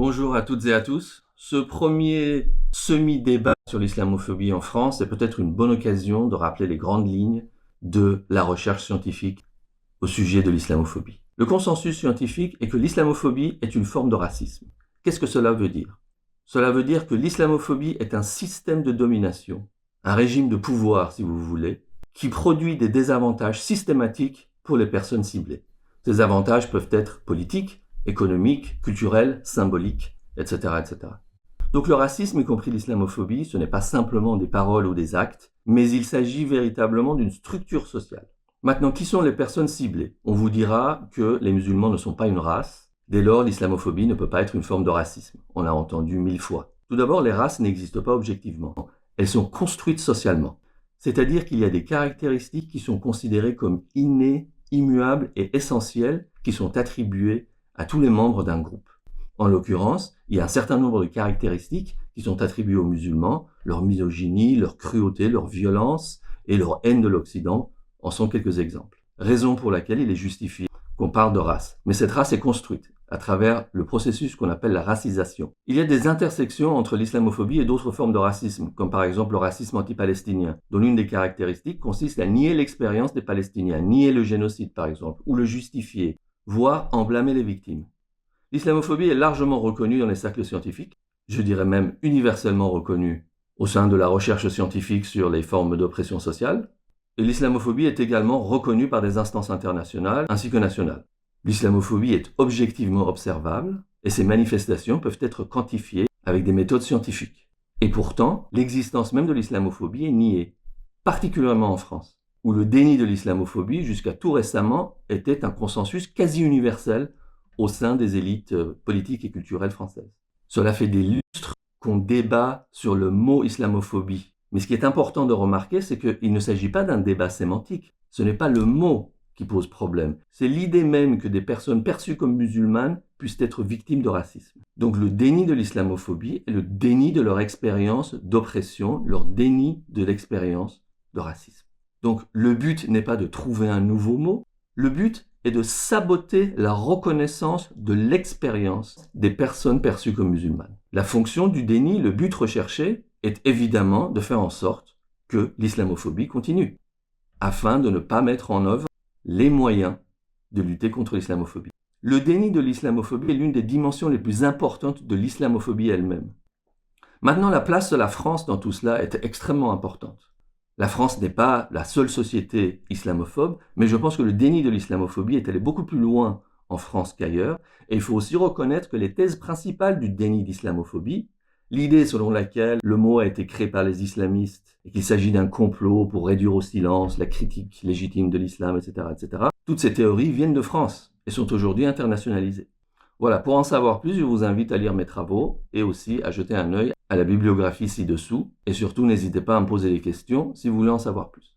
Bonjour à toutes et à tous. Ce premier semi-débat sur l'islamophobie en France est peut-être une bonne occasion de rappeler les grandes lignes de la recherche scientifique au sujet de l'islamophobie. Le consensus scientifique est que l'islamophobie est une forme de racisme. Qu'est-ce que cela veut dire? Cela veut dire que l'islamophobie est un système de domination, un régime de pouvoir si vous voulez, qui produit des désavantages systématiques pour les personnes ciblées. Ces avantages peuvent être politiques, économiques, culturels, symboliques, etc., etc. Donc le racisme, y compris l'islamophobie, ce n'est pas simplement des paroles ou des actes, mais il s'agit véritablement d'une structure sociale. Maintenant, qui sont les personnes ciblées? On vous dira que les musulmans ne sont pas une race. Dès lors, l'islamophobie ne peut pas être une forme de racisme. On l'a entendu 1000 fois. Tout d'abord, les races n'existent pas objectivement. Elles sont construites socialement. C'est-à-dire qu'il y a des caractéristiques qui sont considérées comme innées, immuables et essentielles qui sont attribuées à tous les membres d'un groupe. En l'occurrence, il y a un certain nombre de caractéristiques qui sont attribuées aux musulmans, leur misogynie, leur cruauté, leur violence et leur haine de l'Occident en sont quelques exemples. Raison pour laquelle il est justifié qu'on parle de race. Mais cette race est construite à travers le processus qu'on appelle la racisation. Il y a des intersections entre l'islamophobie et d'autres formes de racisme, comme par exemple le racisme anti-palestinien, dont l'une des caractéristiques consiste à nier l'expérience des Palestiniens, nier le génocide par exemple, ou le justifier, voire en blâmer les victimes. L'islamophobie est largement reconnue dans les cercles scientifiques, je dirais même universellement reconnue au sein de la recherche scientifique sur les formes d'oppression sociale, et l'islamophobie est également reconnue par des instances internationales ainsi que nationales. L'islamophobie est objectivement observable et ses manifestations peuvent être quantifiées avec des méthodes scientifiques. Et pourtant, l'existence même de l'islamophobie est niée, particulièrement en France, où le déni de l'islamophobie, jusqu'à tout récemment, était un consensus quasi universel au sein des élites politiques et culturelles françaises. Cela fait des lustres qu'on débat sur le mot islamophobie. Mais ce qui est important de remarquer, c'est qu'il ne s'agit pas d'un débat sémantique. Ce n'est pas le mot qui pose problème. C'est l'idée même que des personnes perçues comme musulmanes puissent être victimes de racisme. Donc le déni de l'islamophobie est le déni de leur expérience d'oppression, leur déni de l'expérience de racisme. Donc le but n'est pas de trouver un nouveau mot, le but est de saboter la reconnaissance de l'expérience des personnes perçues comme musulmanes. La fonction du déni, le but recherché, est évidemment de faire en sorte que l'islamophobie continue, afin de ne pas mettre en œuvre les moyens de lutter contre l'islamophobie. Le déni de l'islamophobie est l'une des dimensions les plus importantes de l'islamophobie elle-même. Maintenant, la place de la France dans tout cela est extrêmement importante. La France n'est pas la seule société islamophobe, mais je pense que le déni de l'islamophobie est allé beaucoup plus loin en France qu'ailleurs, et il faut aussi reconnaître que les thèses principales du déni d'islamophobie, l'idée selon laquelle le mot a été créé par les islamistes et qu'il s'agit d'un complot pour réduire au silence la critique légitime de l'islam, etc., etc., toutes ces théories viennent de France et sont aujourd'hui internationalisées. Voilà, pour en savoir plus, je vous invite à lire mes travaux et aussi à jeter un œil à la bibliographie ci-dessous. Et surtout, n'hésitez pas à me poser des questions si vous voulez en savoir plus.